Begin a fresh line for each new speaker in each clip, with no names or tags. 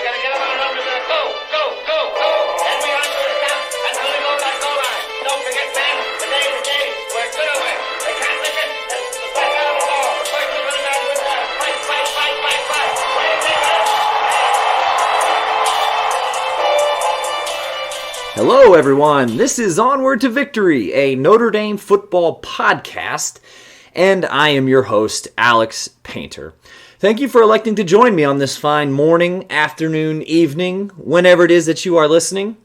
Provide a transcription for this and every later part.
gotta get him on over there. Go, go, go, go. And we on to the top. And then we go back goal line. Don't forget, man, today, we're gonna win. They can't lick it. Let's back out of the ball. The first one's gonna match with that. Fight, fight, fight, fight, fight. Wait a minute.
Hello, everyone. This is Onward to Victory, a Notre Dame football podcast, and I am your host, Alex Painter. Thank you for electing to join me on this fine morning, afternoon, evening, whenever it is that you are listening.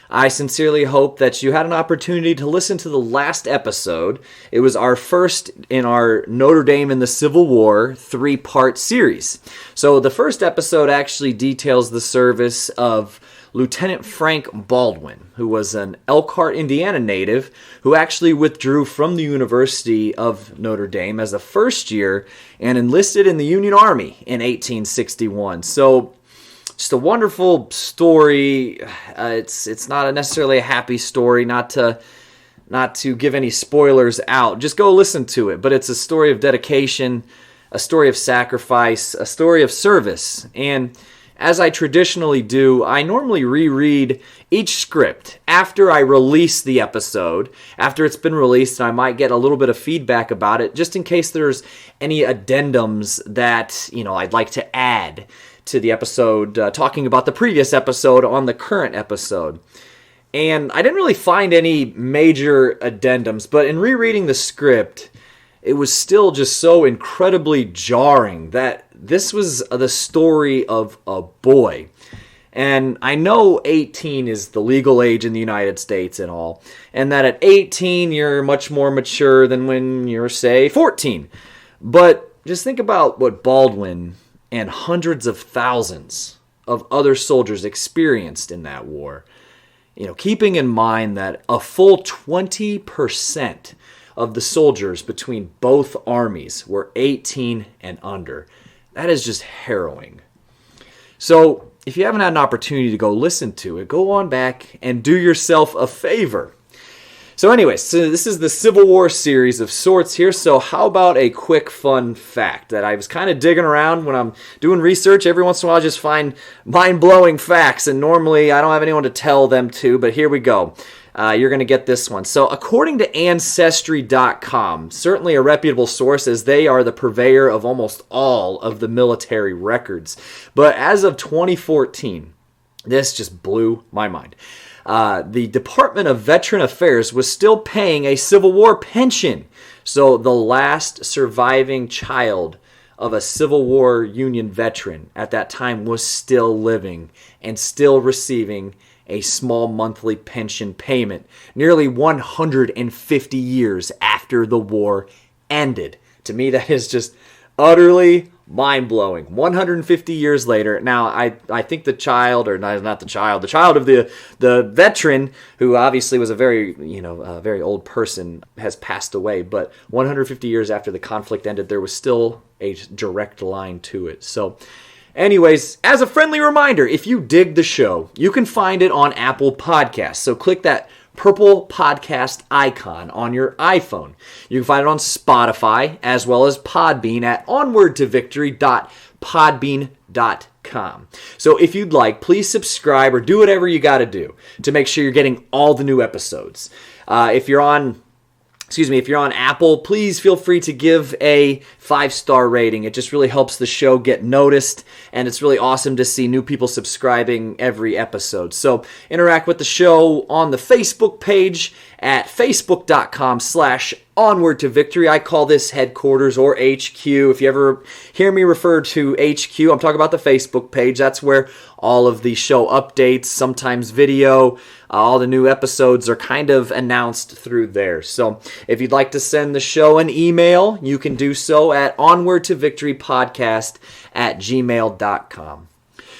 I sincerely hope that you had an opportunity to listen to the last episode. It was our first in our Notre Dame in the Civil War 3-part series. So the first episode actually details the service of Lieutenant Frank Baldwin, who was an Elkhart, Indiana native who actually withdrew from the University of Notre Dame as a first year and enlisted in the Union Army in 1861. So just a wonderful story. It's not necessarily a happy story, not to give any spoilers out. Just go listen to it. But it's a story of dedication, a story of sacrifice, a story of service. And as I traditionally do, I normally reread each script after I release the episode. After it's been released, I might get a little bit of feedback about it, just in case there's any addendums that, I'd like to add to the episode, talking about the previous episode on the current episode. And I didn't really find any major addendums, but in rereading the script, it was still just so incredibly jarring that this was the story of a boy. And I know 18 is the legal age in the United States and all, and that at 18 you're much more mature than when you're, say, 14. But just think about what Baldwin and hundreds of thousands of other soldiers experienced in that war. Keeping in mind that a full 20% of the soldiers between both armies were 18 and under. That is just harrowing. So if you haven't had an opportunity to go listen to it, go on back and do yourself a favor. So anyways, this is the Civil War series of sorts here. So how about a quick fun fact that I was kind of digging around when I'm doing research. Every once in a while I just find mind-blowing facts, and normally I don't have anyone to tell them to, but here we go. You're going to get this one. So according to Ancestry.com, certainly a reputable source as they are the purveyor of almost all of the military records. But as of 2014, this just blew my mind. The Department of Veteran Affairs was still paying a Civil War pension. So the last surviving child of a Civil War Union veteran at that time was still living and still receiving a small monthly pension payment, nearly 150 years after the war ended. To me, that is just utterly mind-blowing. 150 years later. Now, I think the child of the veteran, who obviously was a very old person, has passed away. But 150 years after the conflict ended, there was still a direct line to it. So anyways, as a friendly reminder, if you dig the show, you can find it on Apple Podcasts. So click that purple podcast icon on your iPhone. You can find it on Spotify as well as Podbean at onwardtovictory.podbean.com. So if you'd like, please subscribe or do whatever you got to do to make sure you're getting all the new episodes. If you're on Apple, please feel free to give a 5-star rating. It just really helps the show get noticed, and it's really awesome to see new people subscribing every episode. So interact with the show on the Facebook page at facebook.com/Onward to Victory. I call this headquarters or HQ. If you ever hear me refer to HQ, I'm talking about the Facebook page. That's where all of the show updates, sometimes video, all the new episodes are kind of announced through there. So if you'd like to send the show an email, you can do so at onwardtovictorypodcast@gmail.com.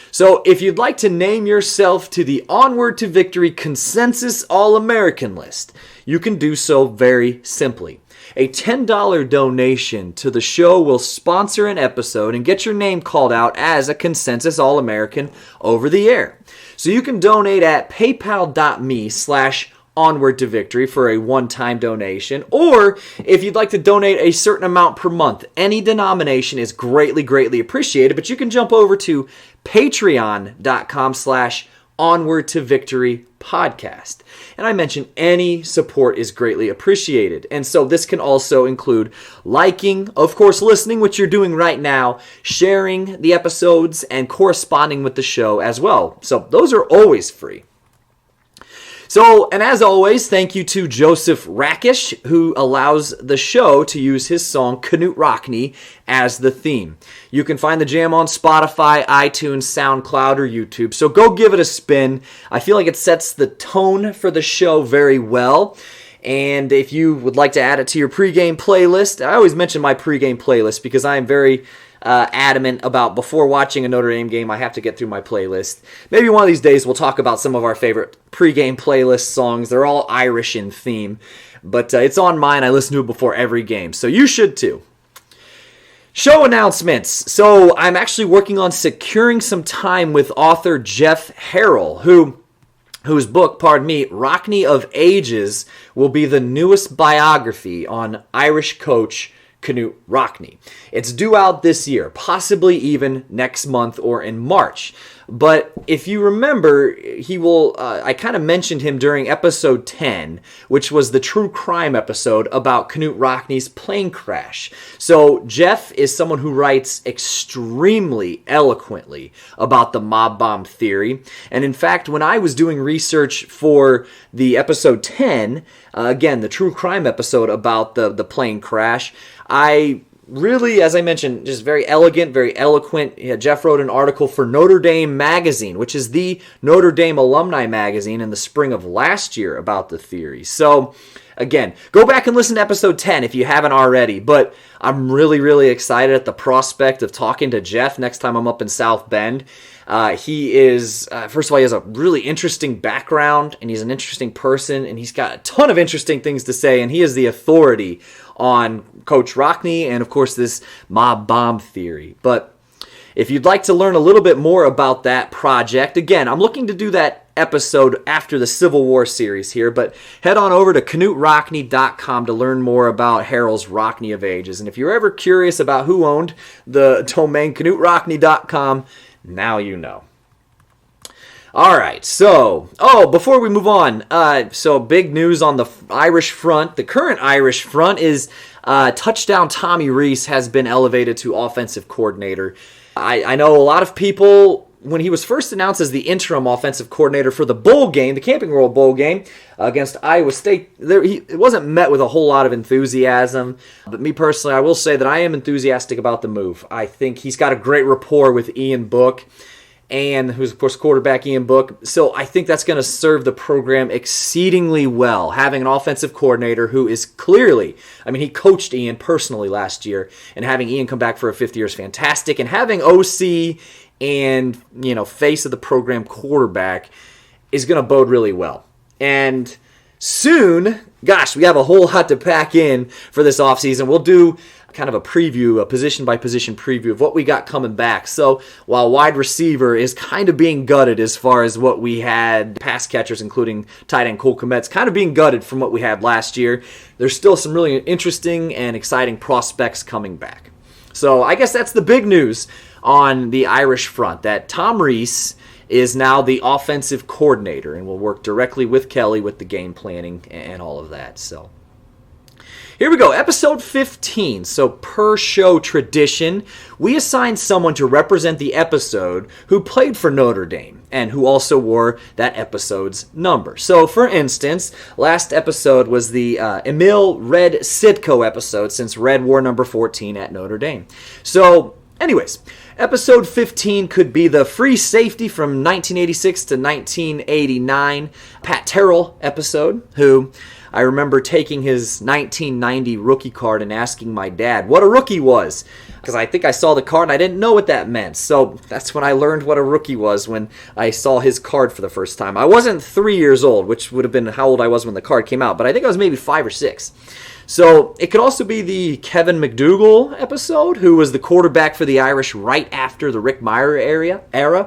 So if you'd like to name yourself to the Onward to Victory Consensus All-American list, you can do so very simply. A $10 donation to the show will sponsor an episode and get your name called out as a Consensus All-American over the air. So you can donate at paypal.me/ Onward to Victory for a one-time donation. Or if you'd like to donate a certain amount per month, any denomination is greatly, greatly appreciated. But you can jump over to patreon.com/Onward to Victory podcast. And I mentioned any support is greatly appreciated. And so this can also include liking, of course, listening, which you're doing right now, sharing the episodes, and corresponding with the show as well. So those are always free. So, and as always, thank you to Joseph Rakish, who allows the show to use his song Knut Rockne as the theme. You can find the jam on Spotify, iTunes, SoundCloud, or YouTube, so go give it a spin. I feel like it sets the tone for the show very well. And if you would like to add it to your pregame playlist, I always mention my pregame playlist because I am very adamant about before watching a Notre Dame game, I have to get through my playlist. Maybe one of these days we'll talk about some of our favorite pregame playlist songs. They're all Irish in theme, but it's on mine. I listen to it before every game, so you should too. Show announcements. So I'm actually working on securing some time with author Jeff Harrell, whose book, Rockne of Ages, will be the newest biography on Irish coach Knut Rockne. It's due out this year, possibly even next month or in March. But if you remember, I kind of mentioned him during episode 10, which was the true crime episode about Knut Rockne's plane crash. So Jeff is someone who writes extremely eloquently about the mob bomb theory. And in fact, when I was doing research for the episode 10, again, the true crime episode about the plane crash, I really, as I mentioned, just very elegant, very eloquent. Jeff wrote an article for Notre Dame Magazine, which is the Notre Dame alumni magazine, in the spring of last year about the theory. So, again, go back and listen to episode 10 if you haven't already. But I'm really, really excited at the prospect of talking to Jeff next time I'm up in South Bend. He is, first of all, he has a really interesting background, and he's an interesting person, and he's got a ton of interesting things to say, and he is the authority on Coach Rockne and, of course, this mob bomb theory. But if you'd like to learn a little bit more about that project, again, I'm looking to do that episode after the Civil War series here, but head on over to KnutRockne.com to learn more about Harrell's Rockne of Ages. And if you're ever curious about who owned the domain KnutRockne.com, now you know. All right, so, before we move on, so big news on the Irish front. The current Irish front is touchdown Tommy Rees has been elevated to offensive coordinator. I know a lot of people, when he was first announced as the interim offensive coordinator for the bowl game, the Camping World Bowl game against Iowa State, it wasn't met with a whole lot of enthusiasm. But me personally, I will say that I am enthusiastic about the move. I think he's got a great rapport with Ian Book, and who's, of course, quarterback Ian Book. So I think that's going to serve the program exceedingly well, having an offensive coordinator who is clearly, he coached Ian personally last year, and having Ian come back for a fifth year is fantastic, and having OC and, face of the program quarterback is going to bode really well. And soon, we have a whole lot to pack in for this offseason. We'll do kind of a preview, a position-by-position preview of what we got coming back. So while wide receiver is kind of being gutted as far as what we had, pass catchers, including tight end Cole Kmet's, kind of being gutted from what we had last year, there's still some really interesting and exciting prospects coming back. So I guess that's the big news on the Irish front, that Tom Rees is now the offensive coordinator and will work directly with Kelly with the game planning and all of that. So here we go, episode 15. So per show tradition, we assigned someone to represent the episode who played for Notre Dame and who also wore that episode's number. So for instance, last episode was the Emil Red Sitko episode, since Red wore number 14 at Notre Dame. So anyways, episode 15 could be the free safety from 1986 to 1989 Pat Terrell episode, who I remember taking his 1990 rookie card and asking my dad what a rookie was, because I think I saw the card and I didn't know what that meant. So that's when I learned what a rookie was, when I saw his card for the first time. I wasn't 3 years old, which would have been how old I was when the card came out, but I think I was maybe 5 or 6. So it could also be the Kevin McDougal episode, who was the quarterback for the Irish right after the Rick Mirer era.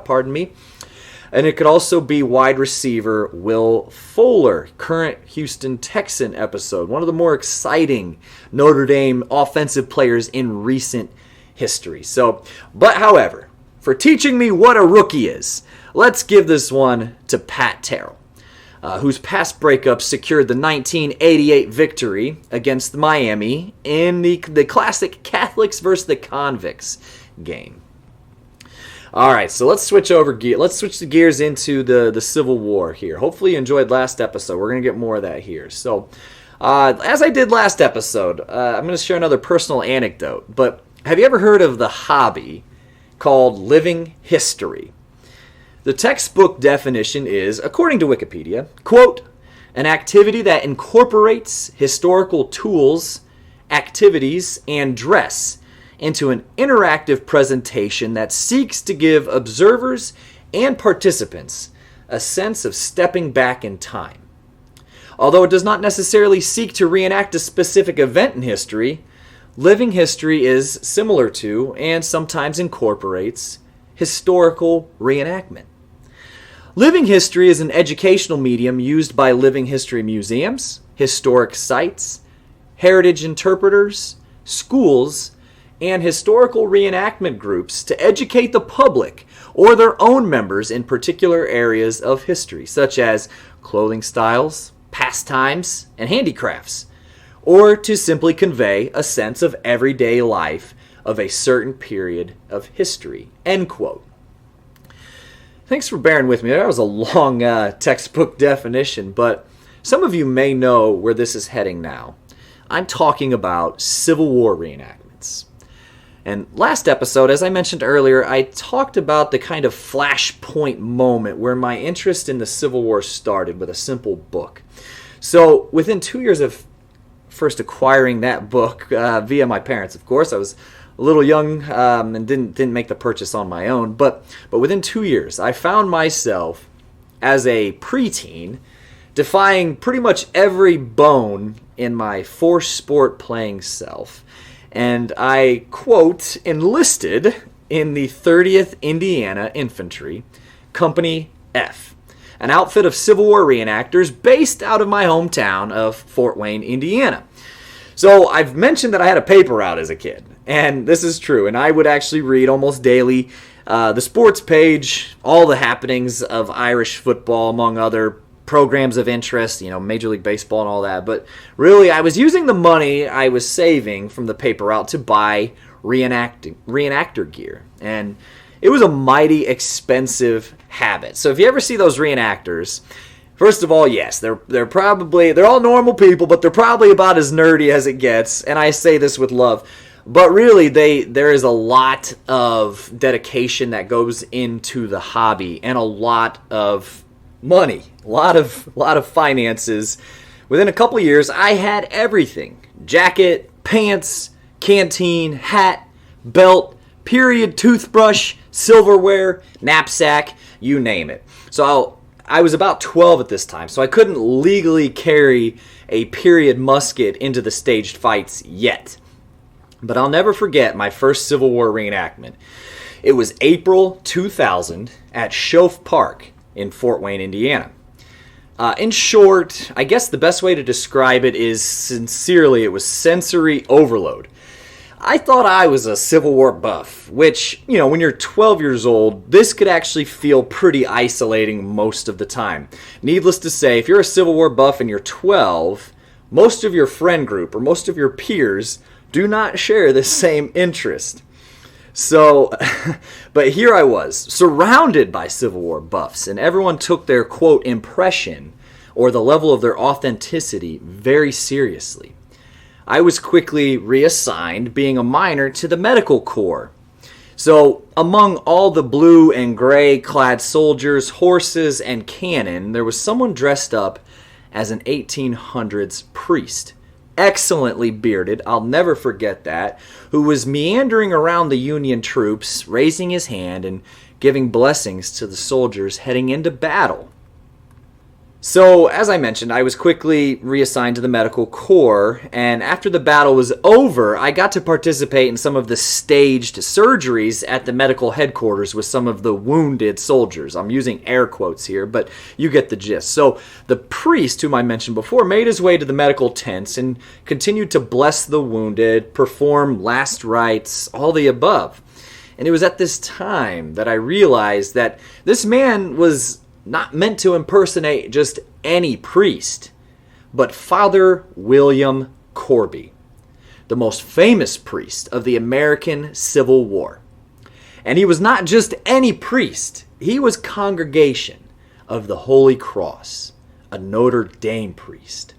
And it could also be wide receiver Will Fuller, current Houston Texan episode, one of the more exciting Notre Dame offensive players in recent history. However, for teaching me what a rookie is, let's give this one to Pat Terrell, whose pass breakup secured the 1988 victory against Miami in the classic Catholics versus the Convicts game. All right, so let's switch the gears into the Civil War here. Hopefully you enjoyed last episode. We're going to get more of that here. So, as I did last episode, I'm going to share another personal anecdote. But have you ever heard of the hobby called living history? The textbook definition is, according to Wikipedia, quote, an activity that incorporates historical tools, activities, and dress into an interactive presentation that seeks to give observers and participants a sense of stepping back in time. Although it does not necessarily seek to reenact a specific event in history, living history is similar to and sometimes incorporates historical reenactment. Living history is an educational medium used by living history museums, historic sites, heritage interpreters, schools, and historical reenactment groups to educate the public or their own members in particular areas of history, such as clothing styles, pastimes, and handicrafts, or to simply convey a sense of everyday life of a certain period of history. End quote. Thanks for bearing with me. That was a long textbook definition, but some of you may know where this is heading now. I'm talking about Civil War reenactments. And last episode, as I mentioned earlier, I talked about the kind of flashpoint moment where my interest in the Civil War started with a simple book. So within 2 years of first acquiring that book, via my parents, of course, I was a little young and didn't make the purchase on my own, but within 2 years, I found myself as a preteen defying pretty much every bone in my force sport playing self. And I, quote, enlisted in the 30th Indiana Infantry, Company F, an outfit of Civil War reenactors based out of my hometown of Fort Wayne, Indiana. So I've mentioned that I had a paper route as a kid, and this is true, and I would actually read almost daily the sports page, all the happenings of Irish football, among other programs of interest, Major League Baseball and all that. But really, I was using the money I was saving from the paper route to buy reenactor gear. And it was a mighty expensive habit. So if you ever see those reenactors, first of all, yes, they're all normal people, but they're probably about as nerdy as it gets. And I say this with love. But really, there is a lot of dedication that goes into the hobby and a lot of money, a lot of finances. Within a couple of years, I had everything: jacket, pants, canteen, hat, belt, period, toothbrush, silverware, knapsack, you name it. So I was about 12 at this time, so I couldn't legally carry a period musket into the staged fights yet. But I'll never forget my first Civil War reenactment. It was April 2000 at Schoaf Park in Fort Wayne, Indiana. In short, I guess the best way to describe it is sincerely, it was sensory overload. I thought I was a Civil War buff, which, when you're 12 years old, this could actually feel pretty isolating most of the time. Needless to say, if you're a Civil War buff and you're 12, most of your friend group or most of your peers do not share the same interest. So, but here I was, surrounded by Civil War buffs, and everyone took their, quote, impression or the level of their authenticity very seriously. I was quickly reassigned, being a minor, to the medical corps. So, among all the blue and gray clad soldiers, horses, and cannon, there was someone dressed up as an 1800s priest. Excellently bearded, I'll never forget that, who was meandering around the Union troops, raising his hand and giving blessings to the soldiers heading into battle. So, as I mentioned, I was quickly reassigned to the medical corps, and after the battle was over, I got to participate in some of the staged surgeries at the medical headquarters with some of the wounded soldiers. I'm using air quotes here, but you get the gist. So, the priest, whom I mentioned before, made his way to the medical tents and continued to bless the wounded, perform last rites, all the above. And it was at this time that I realized that this man was not meant to impersonate just any priest, but Father William Corby, the most famous priest of the American Civil War. And he was not just any priest, he was Congregation of the Holy Cross, a Notre Dame priest.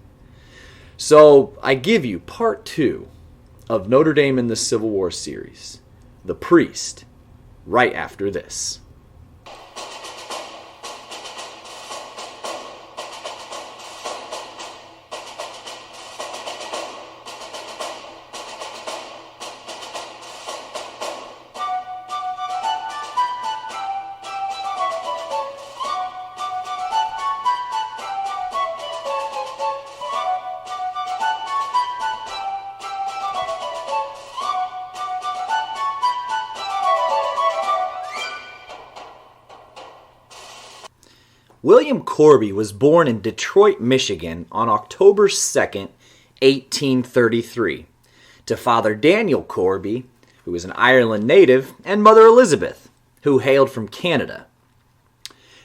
So I give you part 2 of Notre Dame in the Civil War series, The Priest, right after this. William Corby was born in Detroit, Michigan on October 2nd, 1833, to Father Daniel Corby, who was an Ireland native, and Mother Elizabeth, who hailed from Canada.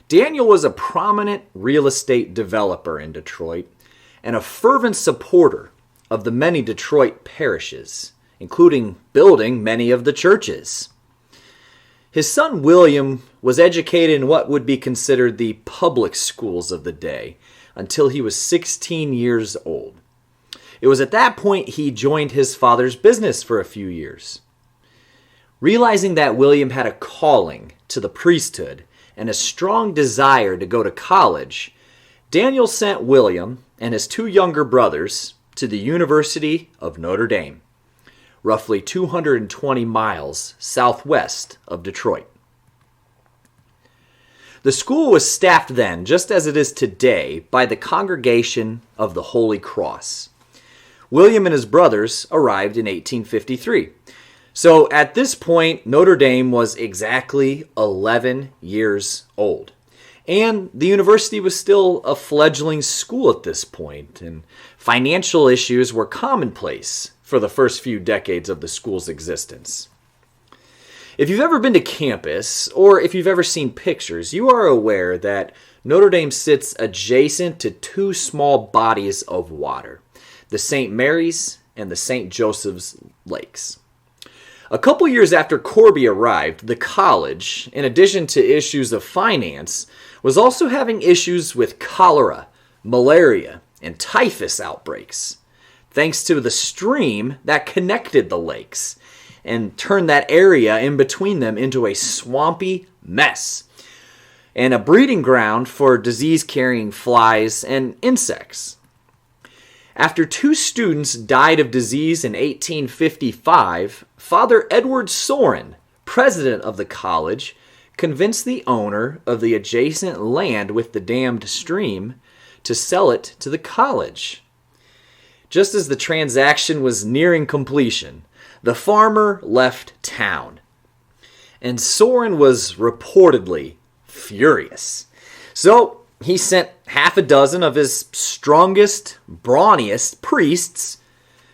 Daniel was a prominent real estate developer in Detroit and a fervent supporter of the many Detroit parishes, including building many of the churches. His son William was educated in what would be considered the public schools of the day until he was 16 years old. It was at that point he joined his father's business for a few years. Realizing that William had a calling to the priesthood and a strong desire to go to college, Daniel sent William and his 2 younger brothers to the University of Notre Dame, roughly 220 miles southwest of Detroit. The school was staffed then, just as it is today, by the Congregation of the Holy Cross. William and his brothers arrived in 1853. So at this point, Notre Dame was exactly 11 years old. And the university was still a fledgling school at this point, and financial issues were commonplace for the first few decades of the school's existence. If you've ever been to campus, or if you've ever seen pictures, you are aware that Notre Dame sits adjacent to 2 small bodies of water, the St. Mary's and the St. Joseph's Lakes. A couple years after Corby arrived, the college, in addition to issues of finance, was also having issues with cholera, malaria, and typhus outbreaks, thanks to the stream that connected the lakes and turned that area in between them into a swampy mess and a breeding ground for disease-carrying flies and insects. After 2 students died of disease in 1855, Father Edward Sorin, president of the college, convinced the owner of the adjacent land with the dammed stream to sell it to the college. Just as the transaction was nearing completion, the farmer left town, and Sorin was reportedly furious. So he sent half a dozen of his strongest, brawniest priests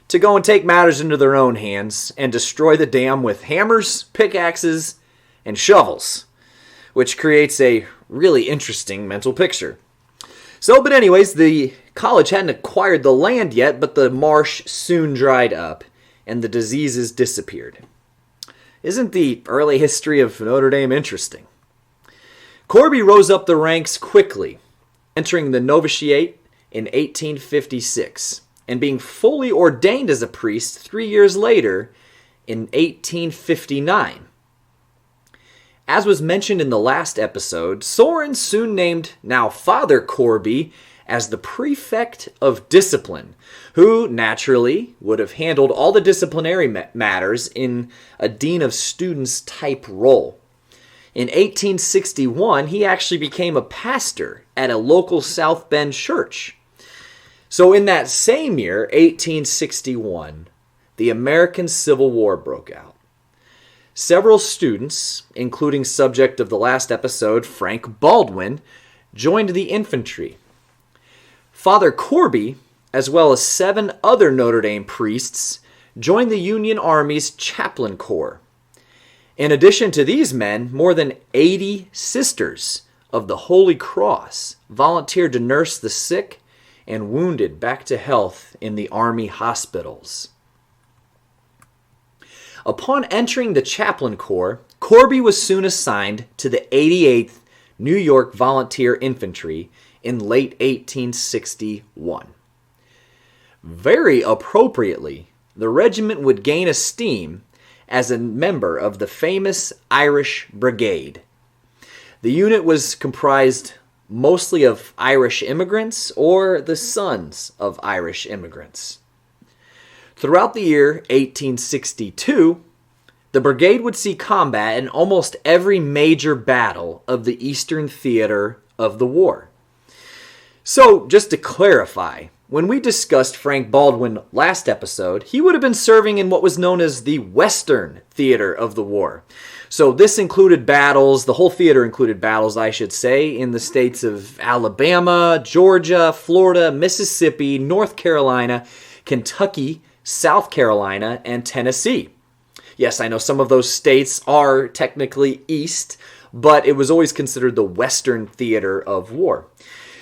to go and take matters into their own hands and destroy the dam with hammers, pickaxes, and shovels, which creates a really interesting mental picture. But anyways, the college hadn't acquired the land yet, but the marsh soon dried up, and the diseases disappeared. Isn't the early history of Notre Dame interesting? Corby rose up the ranks quickly, entering the novitiate in 1856, and being fully ordained as a priest 3 years later in 1859. As was mentioned in the last episode, Sorin soon named now Father Corby as the prefect of discipline, who naturally would have handled all the disciplinary matters in a dean of students type role. In 1861, he actually became a pastor at a local South Bend church. So in that same year, 1861, the American Civil War broke out. Several students, including subject of the last episode, Frank Baldwin, joined the infantry. Father Corby, as well as 7 other Notre Dame priests, joined the Union Army's chaplain corps. In addition to these men, more than 80 sisters of the Holy Cross volunteered to nurse the sick and wounded back to health in the Army hospitals. Upon entering the chaplain corps, Corby was soon assigned to the 88th New York Volunteer Infantry in late 1861. Very appropriately, the regiment would gain esteem as a member of the famous Irish Brigade. The unit was comprised mostly of Irish immigrants or the sons of Irish immigrants. Throughout the year 1862, the brigade would see combat in almost every major battle of the Eastern Theater of the war. So, just to clarify, when we discussed Frank Baldwin last episode, he would have been serving in what was known as the Western Theater of the war. So this included battles, the whole theater included battles, I should say, in the states of Alabama, Georgia, Florida, Mississippi, North Carolina, Kentucky, South Carolina, and Tennessee. Yes, I know some of those states are technically east, but it was always considered the Western Theater of war.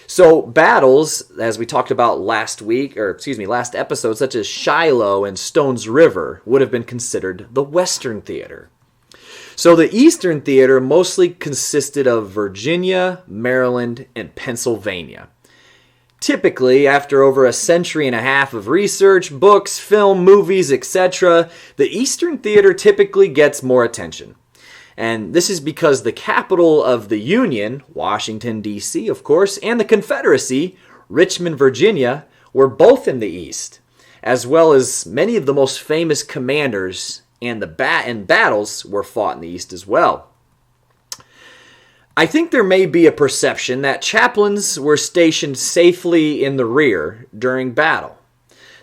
So battles, as we talked about last episode, such as Shiloh and Stones River, would have been considered the Western Theater. So the Eastern Theater mostly consisted of Virginia, Maryland, and Pennsylvania. Typically, after over a century and a half of research, books, film, movies, etc., the Eastern Theater typically gets more attention. And this is because the capital of the Union, Washington, D.C., of course, and the Confederacy, Richmond, Virginia, were both in the East, as well as many of the most famous commanders and battles were fought in the East as well. I think there may be a perception that chaplains were stationed safely in the rear during battle.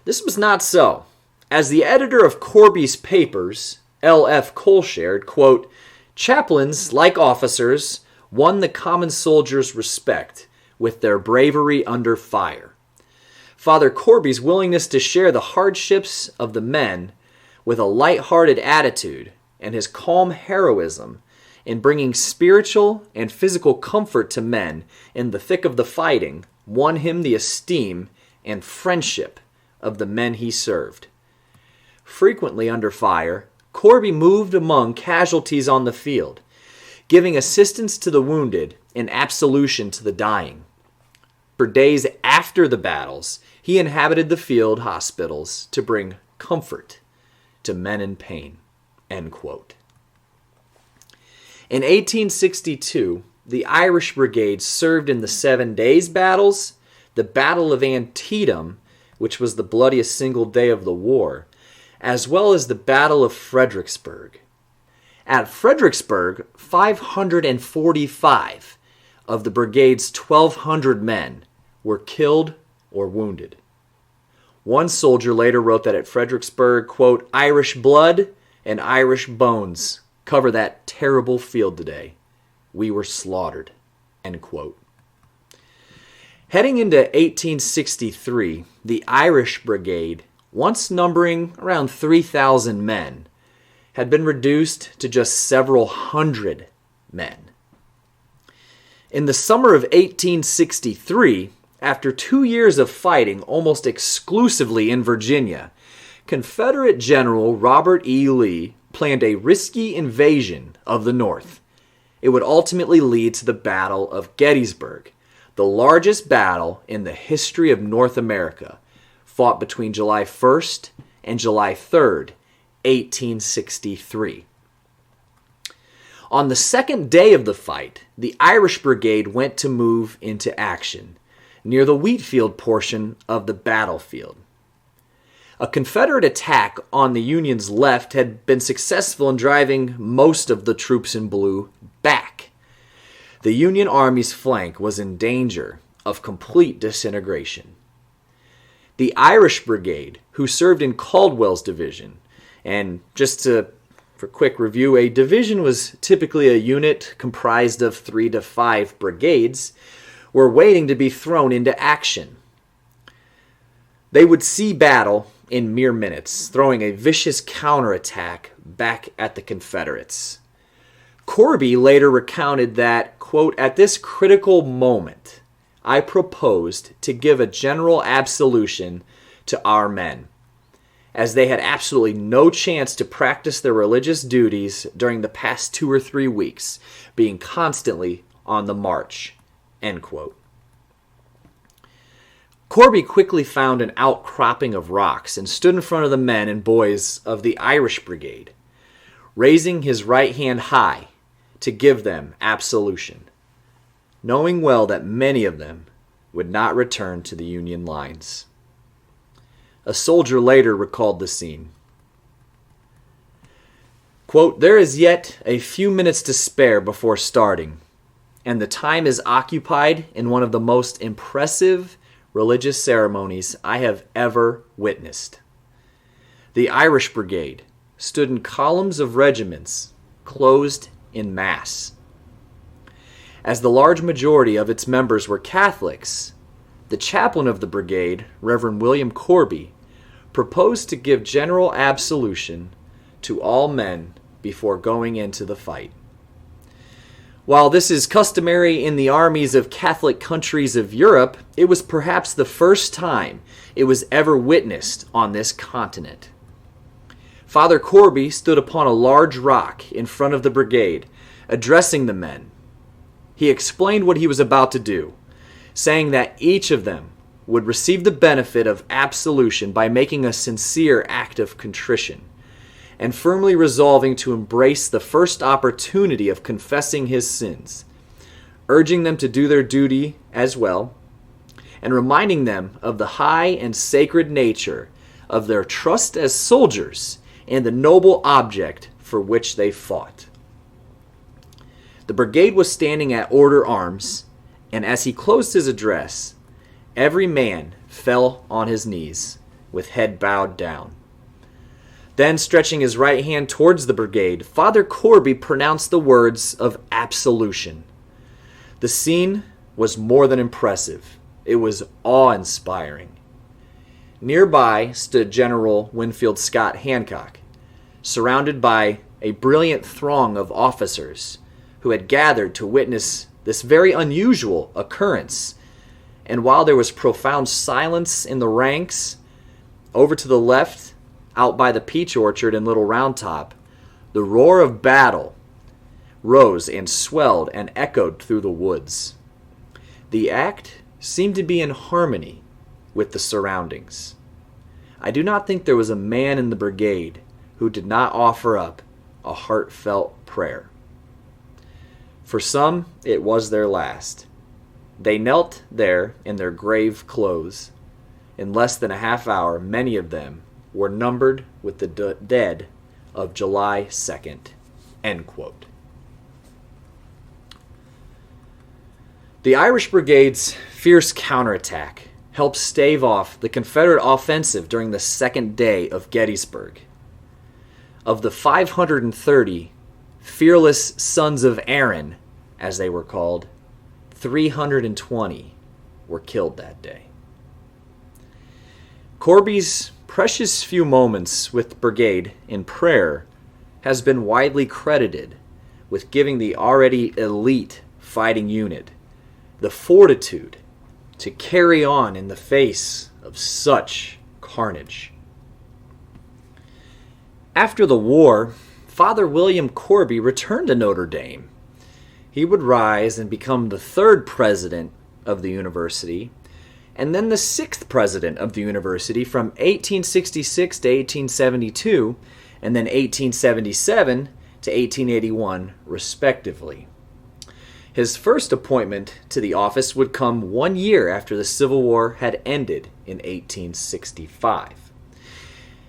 This was not so. As the editor of Corby's papers, L.F. Cole shared, quote, "Chaplains, like officers, won the common soldier's respect with their bravery under fire. Father Corby's willingness to share the hardships of the men with a light-hearted attitude and his calm heroism in bringing spiritual and physical comfort to men in the thick of the fighting won him the esteem and friendship of the men he served. Frequently under fire, Corby moved among casualties on the field, giving assistance to the wounded and absolution to the dying. For days after the battles, he inhabited the field hospitals to bring comfort to men in pain." End quote. In 1862, the Irish Brigade served in the 7 Days battles, the Battle of Antietam, which was the bloodiest single day of the war, as well as the Battle of Fredericksburg. At Fredericksburg, 545 of the brigade's 1,200 men were killed or wounded. One soldier later wrote that at Fredericksburg, quote, "Irish blood and Irish bones cover that terrible field today. We were slaughtered." End quote. Heading into 1863, the Irish Brigade, once numbering around 3,000 men, had been reduced to just several hundred men. In the summer of 1863, after 2 years of fighting almost exclusively in Virginia, Confederate General Robert E. Lee planned a risky invasion of the North. It would ultimately lead to the Battle of Gettysburg, the largest battle in the history of North America, fought between July 1st and July 3rd, 1863. On the second day of the fight, the Irish Brigade went to move into action near the Wheatfield portion of the battlefield. A Confederate attack on the Union's left had been successful in driving most of the troops in blue back. The Union Army's flank was in danger of complete disintegration. The Irish Brigade, who served in Caldwell's division, and for quick review, a division was typically a unit comprised of 3 to 5 brigades, were waiting to be thrown into action. They would see battle in mere minutes, throwing a vicious counterattack back at the Confederates. Corby later recounted that, quote, "At this critical moment, I proposed to give a general absolution to our men, as they had absolutely no chance to practice their religious duties during the past 2 or 3 weeks, being constantly on the march," end quote. Corby quickly found an outcropping of rocks and stood in front of the men and boys of the Irish Brigade, raising his right hand high to give them absolution, knowing well that many of them would not return to the Union lines. A soldier later recalled the scene. Quote, "There is yet a few minutes to spare before starting, and the time is occupied in one of the most impressive religious ceremonies I have ever witnessed. The Irish Brigade stood in columns of regiments, closed in mass. As the large majority of its members were Catholics, the chaplain of the brigade, Reverend William Corby, proposed to give general absolution to all men before going into the fight. While this is customary in the armies of Catholic countries of Europe, it was perhaps the first time it was ever witnessed on this continent. Father Corby stood upon a large rock in front of the brigade, addressing the men. He explained what he was about to do, saying that each of them would receive the benefit of absolution by making a sincere act of contrition, and firmly resolving to embrace the first opportunity of confessing his sins, urging them to do their duty as well, and reminding them of the high and sacred nature of their trust as soldiers and the noble object for which they fought. The brigade was standing at order arms, and as he closed his address, every man fell on his knees with head bowed down. Then, stretching his right hand towards the brigade, Father Corby pronounced the words of absolution. The scene was more than impressive. It was awe-inspiring. Nearby stood General Winfield Scott Hancock, surrounded by a brilliant throng of officers who had gathered to witness this very unusual occurrence. And while there was profound silence in the ranks, over to the left, out by the peach orchard in Little Round Top, the roar of battle rose and swelled and echoed through the woods. The act seemed to be in harmony with the surroundings. I do not think there was a man in the brigade who did not offer up a heartfelt prayer. For some, it was their last. They knelt there in their grave clothes. In less than a half hour, many of them were numbered with the dead of July 2nd. End quote. The Irish Brigade's fierce counterattack helped stave off the Confederate offensive during the second day of Gettysburg. Of the 530 fearless sons of Erin, as they were called, 320 were killed that day. Corby's precious few moments with the brigade in prayer has been widely credited with giving the already elite fighting unit the fortitude to carry on in the face of such carnage. After the war, Father William Corby returned to Notre Dame. He would rise and become the 3rd president of the university, and then the 6th president of the university from 1866 to 1872, and then 1877 to 1881, respectively. His first appointment to the office would come 1 year after the Civil War had ended in 1865.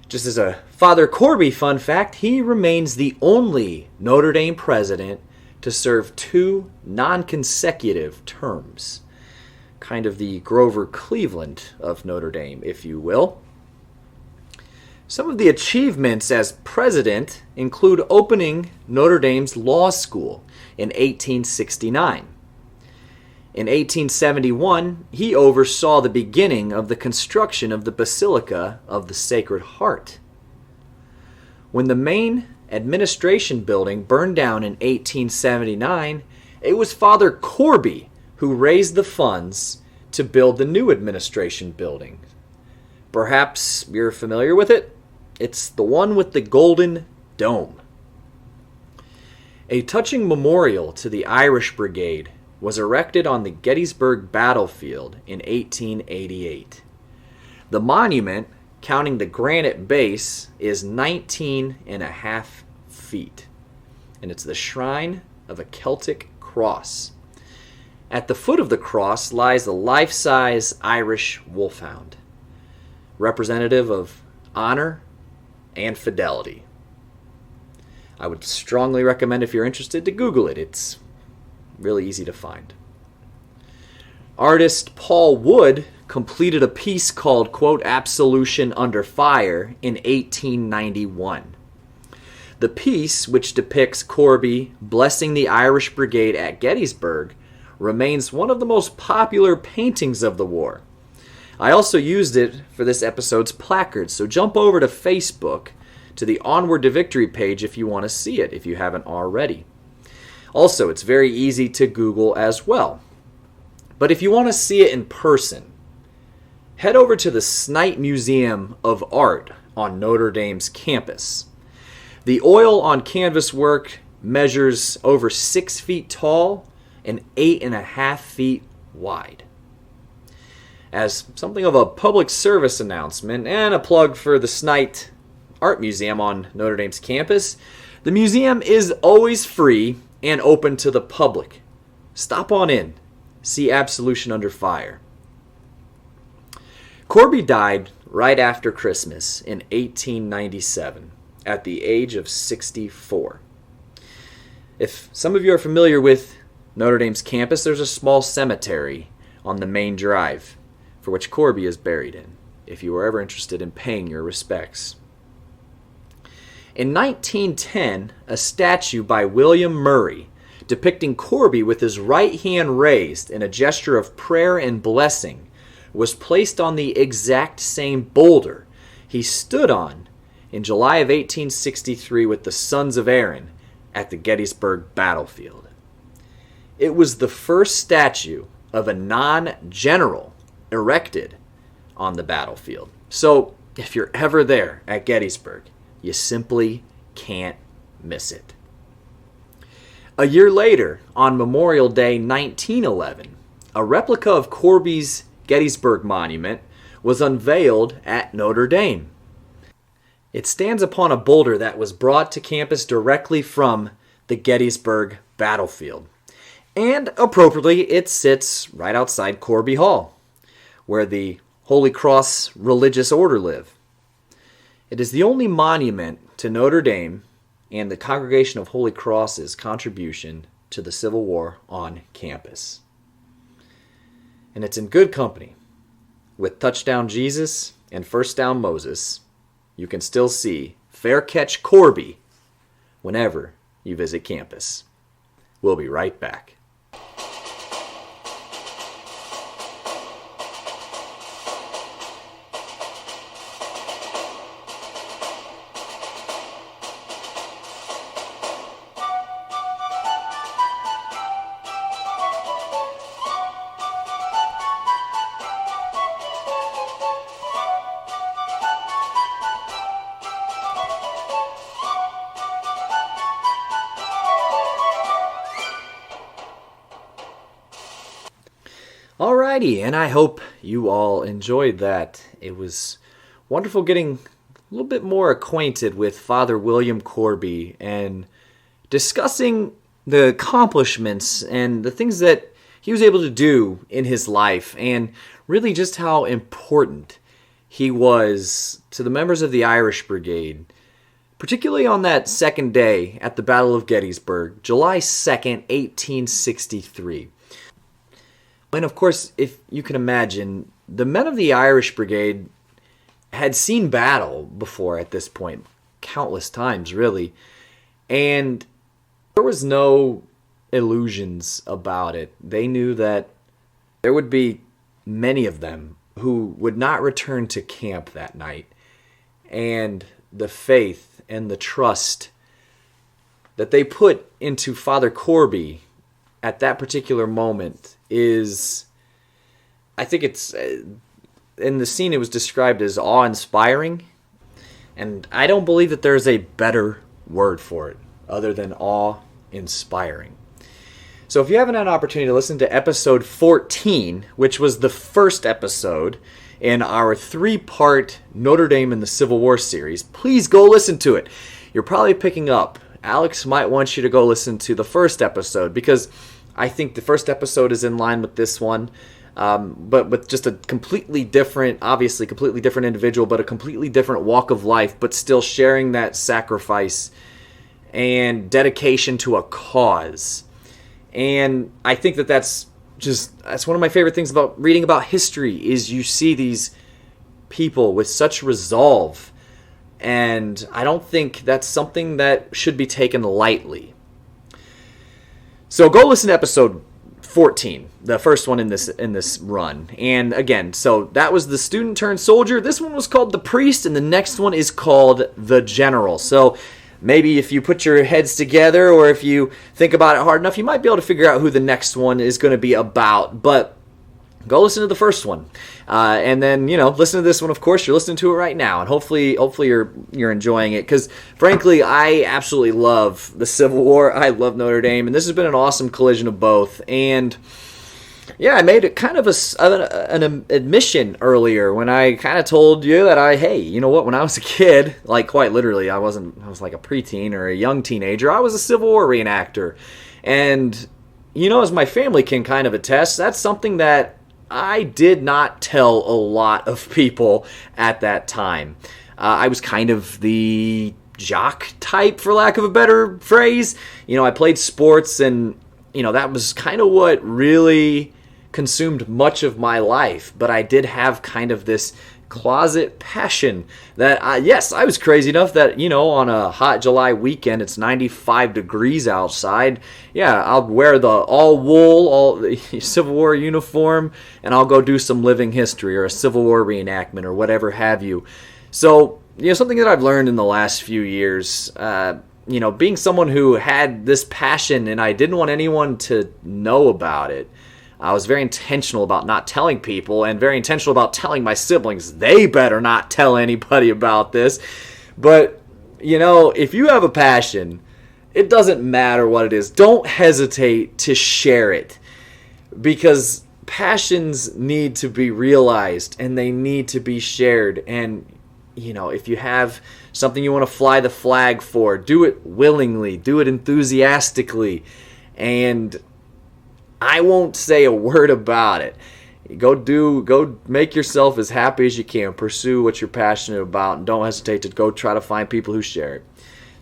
Just as a Father Corby fun fact, he remains the only Notre Dame president to serve 2 non-consecutive terms. Kind of the Grover Cleveland of Notre Dame, if you will. Some of the achievements as president include opening Notre Dame's law school in 1869. In 1871, he oversaw the beginning of the construction of the Basilica of the Sacred Heart. When the main administration building burned down in 1879, it was Father Corby who raised the funds to build the new administration building. Perhaps you're familiar with it? It's the one with the golden dome. A touching memorial to the Irish Brigade was erected on the Gettysburg battlefield in 1888. The monument, counting the granite base, is 19.5 feet, and it's the shrine of a Celtic cross. At the foot of the cross lies a life-size Irish wolfhound, representative of honor and fidelity. I would strongly recommend, if you're interested, to Google it. It's really easy to find. Artist Paul Wood completed a piece called, quote, Absolution Under Fire in 1891. The piece, which depicts Corby blessing the Irish Brigade at Gettysburg, remains one of the most popular paintings of the war. I also used it for this episode's placard, so jump over to Facebook to the Onward to Victory page if you want to see it, if you haven't already. Also, it's very easy to Google as well. But if you want to see it in person, head over to the Snite Museum of Art on Notre Dame's campus. The oil on canvas work measures over 6 feet tall and 8.5 feet wide. As something of a public service announcement and a plug for the Snite Art Museum on Notre Dame's campus, the museum is always free and open to the public. Stop on in. See Absolution Under Fire. Corby died right after Christmas in 1897 at the age of 64. If some of you are familiar with Notre Dame's campus, there's a small cemetery on the main drive for which Corby is buried in, if you were ever interested in paying your respects. In 1910, a statue by William Murray depicting Corby with his right hand raised in a gesture of prayer and blessing was placed on the exact same boulder he stood on in July of 1863 with the sons of Aaron at the Gettysburg battlefield. It was the first statue of a non-general erected on the battlefield. So if you're ever there at Gettysburg, you simply can't miss it. A year later, on Memorial Day 1911, a replica of Corby's Gettysburg Monument was unveiled at Notre Dame. It stands upon a boulder that was brought to campus directly from the Gettysburg battlefield. And appropriately, it sits right outside Corby Hall, where the Holy Cross Religious Order live. It is the only monument to Notre Dame and the Congregation of Holy Cross's contribution to the Civil War on campus. And it's in good company. With Touchdown Jesus and First Down Moses, you can still see Fair Catch Corby whenever you visit campus. We'll be right back. Alrighty, and I hope you all enjoyed that. It was wonderful getting a little bit more acquainted with Father William Corby and discussing the accomplishments and the things that he was able to do in his life, and really just how important he was to the members of the Irish Brigade particularly on that second day at the Battle of Gettysburg, July 2nd, 1863. And of course, if you can imagine, the men of the Irish Brigade had seen battle before at this point, countless times really, and there was no illusions about it. They knew that there would be many of them who would not return to camp that night, and the faith and the trust that they put into Father Corby at that particular moment is, I think it's, in the scene it was described as awe-inspiring, and I don't believe that there's a better word for it other than awe-inspiring. So if you haven't had an opportunity to listen to episode 14, which was the first episode in our 3-part Notre Dame in the Civil War series, please go listen to it. You're probably picking up, Alex might want you to go listen to the first episode, because I think the first episode is in line with this one, but with just a completely different, obviously completely different individual, but a completely different walk of life, but still sharing that sacrifice and dedication to a cause. And I think that that's one of my favorite things about reading about history, is you see these people with such resolve, and I don't think that's something that should be taken lightly. So go listen to episode 14, the first one in this run. And again, so that was the student turned soldier. This one was called the priest, and the next one is called the general. So maybe if you put your heads together, or if you think about it hard enough, you might be able to figure out who the next one is going to be about. But go listen to the first one, and then listen to this one. Of course, you're listening to it right now, and hopefully you're enjoying it. Because frankly, I absolutely love the Civil War. I love Notre Dame, and this has been an awesome collision of both. And yeah, I made it kind of an admission earlier when I kind of told you that hey, you know what? When I was a kid, like quite literally, I was like a preteen or a young teenager. I was a Civil War reenactor, and as my family can kind of attest, that's something that I did not tell a lot of people at that time. I was kind of the jock type, for lack of a better phrase. I played sports, and that was kind of what really consumed much of my life. But I did have kind of this closet passion that I was crazy enough that on a hot July weekend, it's 95 degrees outside, I'll wear the all wool Civil War uniform, and I'll go do some living history or a Civil War reenactment or whatever have you. So something that I've learned in the last few years, being someone who had this passion and I didn't want anyone to know about it, I was very intentional about not telling people, and very intentional about telling my siblings they better not tell anybody about this. But, if you have a passion, it doesn't matter what it is. Don't hesitate to share it, because passions need to be realized and they need to be shared. And, if you have something you want to fly the flag for, do it willingly, do it enthusiastically, and I won't say a word about it. Go make yourself as happy as you can. Pursue what you're passionate about, and don't hesitate to go try to find people who share it.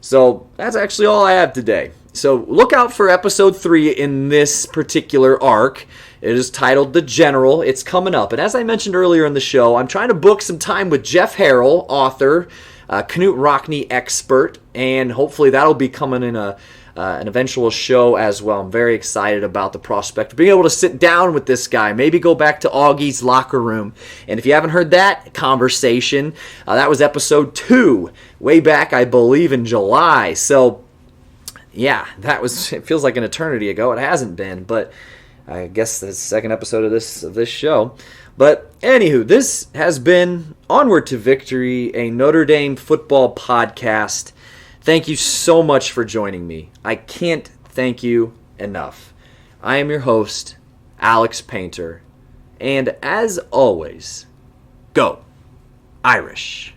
So that's actually all I have today. So look out for episode 3 in this particular arc. It is titled The General. It's coming up. And as I mentioned earlier in the show, I'm trying to book some time with Jeff Harrell, author, Knut Rockne expert, and hopefully that'll be coming in an eventual show as well. I'm very excited about the prospect of being able to sit down with this guy, maybe go back to Augie's locker room. And if you haven't heard that conversation, that was episode 2, way back, I believe, in July. So, yeah, it feels like an eternity ago. It hasn't been, but I guess the second episode of this show. But anywho, this has been Onward to Victory, a Notre Dame football podcast. Thank you so much for joining me. I can't thank you enough. I am your host, Alex Painter, and as always, go Irish.